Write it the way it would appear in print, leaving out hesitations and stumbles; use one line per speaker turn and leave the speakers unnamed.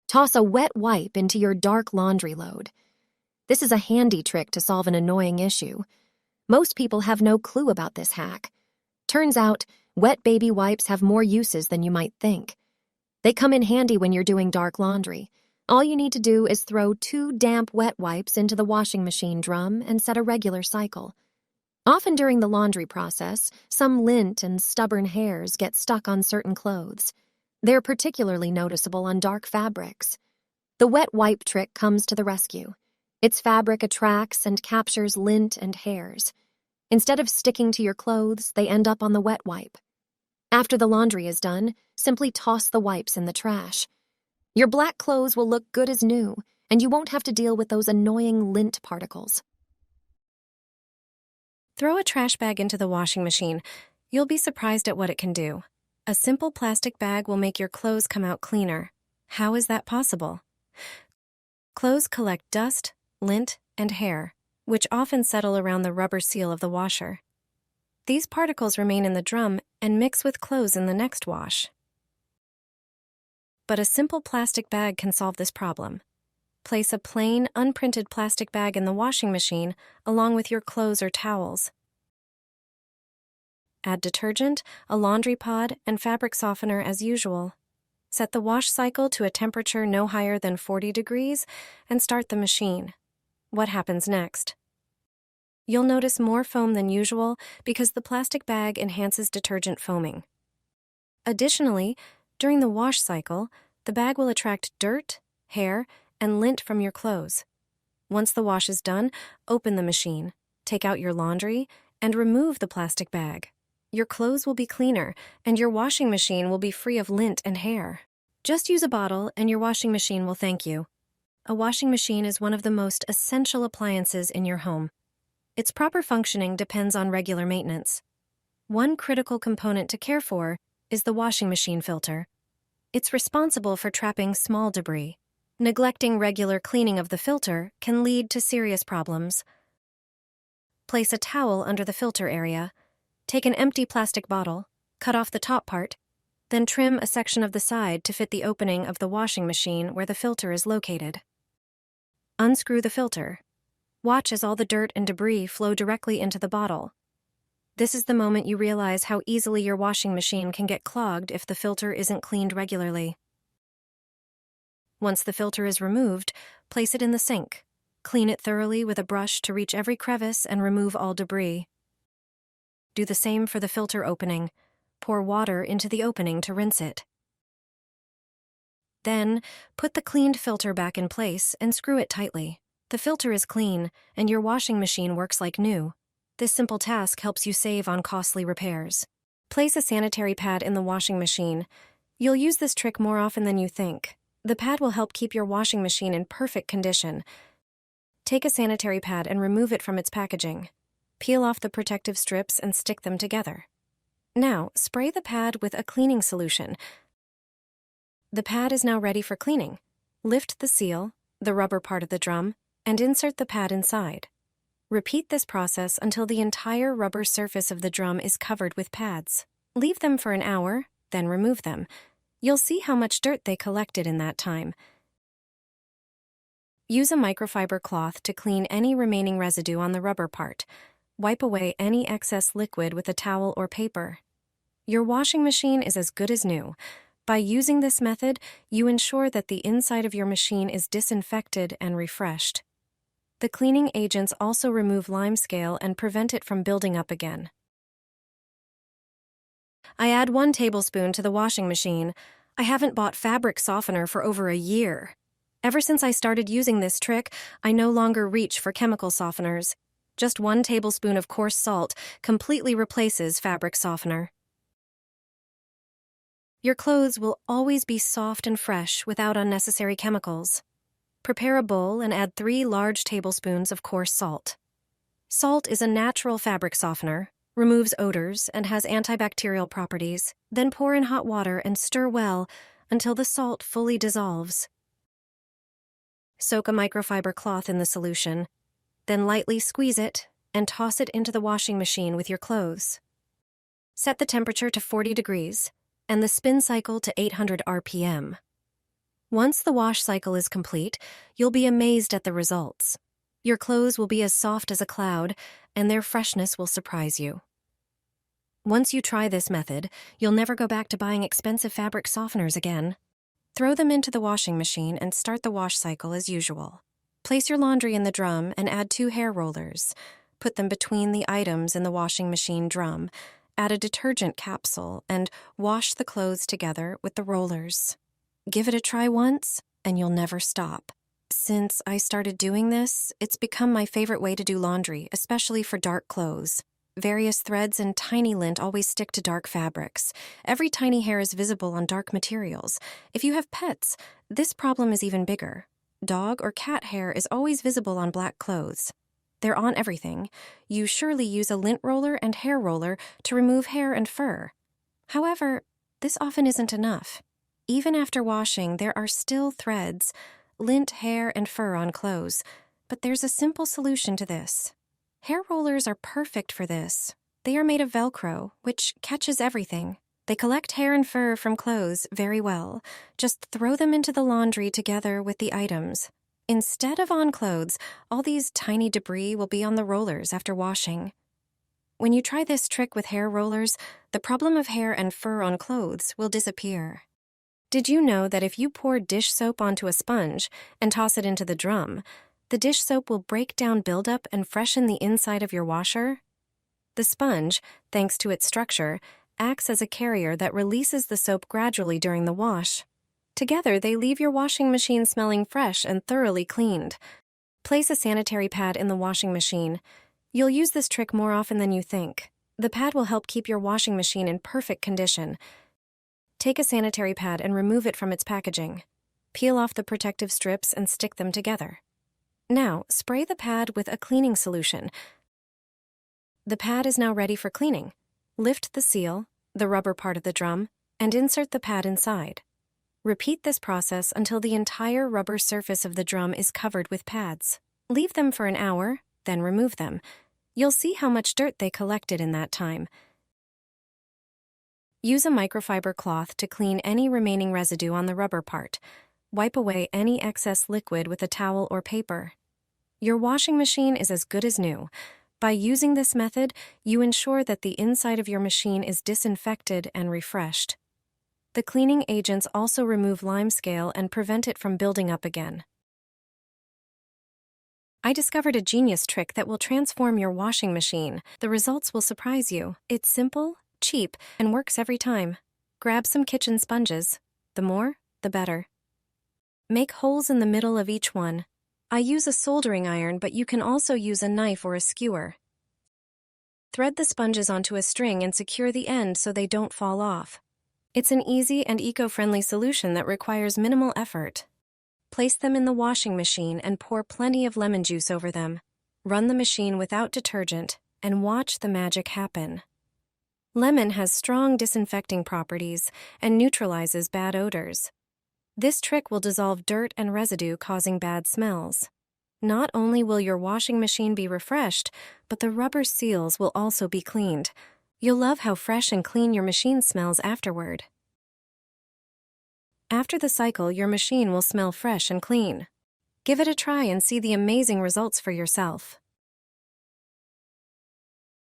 Toss a wet wipe into your dark laundry load. This is a handy trick to solve an annoying issue. Most people have no clue about this hack. Turns out, wet baby wipes have more uses than you might think. They come in handy when you're doing dark laundry. All you need to do is throw 2 damp wet wipes into the washing machine drum and set a regular cycle. Often during the laundry process, some lint and stubborn hairs get stuck on certain clothes. They're particularly noticeable on dark fabrics. The wet wipe trick comes to the rescue. Its fabric attracts and captures lint and hairs. Instead of sticking to your clothes, they end up on the wet wipe. After the laundry is done, simply toss the wipes in the trash. Your black clothes will look good as new, and you won't have to deal with those annoying lint particles.
Throw a trash bag into the washing machine. You'll be surprised at what it can do. A simple plastic bag will make your clothes come out cleaner. How is that possible? Clothes collect dust, lint, and hair, which often settle around the rubber seal of the washer. These particles remain in the drum and mix with clothes in the next wash. But a simple plastic bag can solve this problem. Place a plain, unprinted plastic bag in the washing machine along with your clothes or towels. Add detergent, a laundry pod, and fabric softener as usual. Set the wash cycle to a temperature no higher than 40 degrees and start the machine. What happens next? You'll notice more foam than usual because the plastic bag enhances detergent foaming. Additionally, during the wash cycle, the bag will attract dirt, hair, and lint from your clothes. Once the wash is done, open the machine, take out your laundry, and remove the plastic bag. Your clothes will be cleaner, and your washing machine will be free of lint and hair. Just use a bottle, and your washing machine will thank you. A washing machine is one of the most essential appliances in your home. Its proper functioning depends on regular maintenance. One critical component to care for is the washing machine filter. It's responsible for trapping small debris. Neglecting regular cleaning of the filter can lead to serious problems. Place a towel under the filter area. Take an empty plastic bottle, cut off the top part, then trim a section of the side to fit the opening of the washing machine where the filter is located. Unscrew the filter. Watch as all the dirt and debris flow directly into the bottle. This is the moment you realize how easily your washing machine can get clogged if the filter isn't cleaned regularly. Once the filter is removed, place it in the sink. Clean it thoroughly with a brush to reach every crevice and remove all debris. Do the same for the filter opening. Pour water into the opening to rinse it. Then, put the cleaned filter back in place and screw it tightly. The filter is clean, and your washing machine works like new. This simple task helps you save on costly repairs. Place a sanitary pad in the washing machine. You'll use this trick more often than you think. The pad will help keep your washing machine in perfect condition. Take a sanitary pad and remove it from its packaging. Peel off the protective strips and stick them together. Now, spray the pad with a cleaning solution. The pad is now ready for cleaning. Lift the seal, the rubber part of the drum, and insert the pad inside. Repeat this process until the entire rubber surface of the drum is covered with pads. Leave them for an hour, then remove them. You'll see how much dirt they collected in that time. Use a microfiber cloth to clean any remaining residue on the rubber part. Wipe away any excess liquid with a towel or paper. Your washing machine is as good as new. By using this method, you ensure that the inside of your machine is disinfected and refreshed. The cleaning agents also remove limescale and prevent it from building up again. I add 1 tablespoon to the washing machine. I haven't bought fabric softener for over a year. Ever since I started using this trick, I no longer reach for chemical softeners. Just 1 tablespoon of coarse salt completely replaces fabric softener. Your clothes will always be soft and fresh without unnecessary chemicals. Prepare a bowl and add 3 large tablespoons of coarse salt. Salt is a natural fabric softener, removes odors, and has antibacterial properties. Then pour in hot water and stir well until the salt fully dissolves. Soak a microfiber cloth in the solution. Then lightly squeeze it and toss it into the washing machine with your clothes. Set the temperature to 40 degrees and the spin cycle to 800 RPM. Once the wash cycle is complete, you'll be amazed at the results. Your clothes will be as soft as a cloud, and their freshness will surprise you. Once you try this method, you'll never go back to buying expensive fabric softeners again. Throw them into the washing machine and start the wash cycle as usual. Place your laundry in the drum and add 2 hair rollers. Put them between the items in the washing machine drum. Add a detergent capsule and wash the clothes together with the rollers. Give it a try once, and you'll never stop. Since I started doing this, it's become my favorite way to do laundry, especially for dark clothes. Various threads and tiny lint always stick to dark fabrics. Every tiny hair is visible on dark materials. If you have pets, this problem is even bigger. Dog or cat hair is always visible on black clothes. They're on everything. You surely use a lint roller and hair roller to remove hair and fur. However, this often isn't enough. Even after washing, there are still threads, lint, hair, and fur on clothes. But there's a simple solution to this. Hair rollers are perfect for this. They are made of Velcro, which catches everything. They collect hair and fur from clothes very well. Just throw them into the laundry together with the items. Instead of on clothes, all these tiny debris will be on the rollers after washing. When you try this trick with hair rollers, the problem of hair and fur on clothes will disappear. Did you know that if you pour dish soap onto a sponge and toss it into the drum, the dish soap will break down buildup and freshen the inside of your washer? The sponge, thanks to its structure, acts as a carrier that releases the soap gradually during the wash. Together, they leave your washing machine smelling fresh and thoroughly cleaned. Place a sanitary pad in the washing machine. You'll use this trick more often than you think. The pad will help keep your washing machine in perfect condition. Take a sanitary pad and remove it from its packaging. Peel off the protective strips and stick them together. Now, spray the pad with a cleaning solution. The pad is now ready for cleaning. Lift the seal, the rubber part of the drum, and insert the pad inside. Repeat this process until the entire rubber surface of the drum is covered with pads. Leave them for an hour, then remove them. You'll see how much dirt they collected in that time. Use a microfiber cloth to clean any remaining residue on the rubber part. Wipe away any excess liquid with a towel or paper. Your washing machine is as good as new. By using this method, you ensure that the inside of your machine is disinfected and refreshed. The cleaning agents also remove limescale and prevent it from building up again. I discovered a genius trick that will transform your washing machine. The results will surprise you. It's simple, cheap, and works every time. Grab some kitchen sponges. The more, the better. Make holes in the middle of each one. I use a soldering iron, but you can also use a knife or a skewer. Thread the sponges onto a string and secure the end so they don't fall off. It's an easy and eco-friendly solution that requires minimal effort. Place them in the washing machine and pour plenty of lemon juice over them. Run the machine without detergent and watch the magic happen. Lemon has strong disinfecting properties and neutralizes bad odors. This trick will dissolve dirt and residue causing bad smells. Not only will your washing machine be refreshed, but the rubber seals will also be cleaned. You'll love how fresh and clean your machine smells afterward. After the cycle, your machine will smell fresh and clean. Give it a try and see the amazing results for yourself.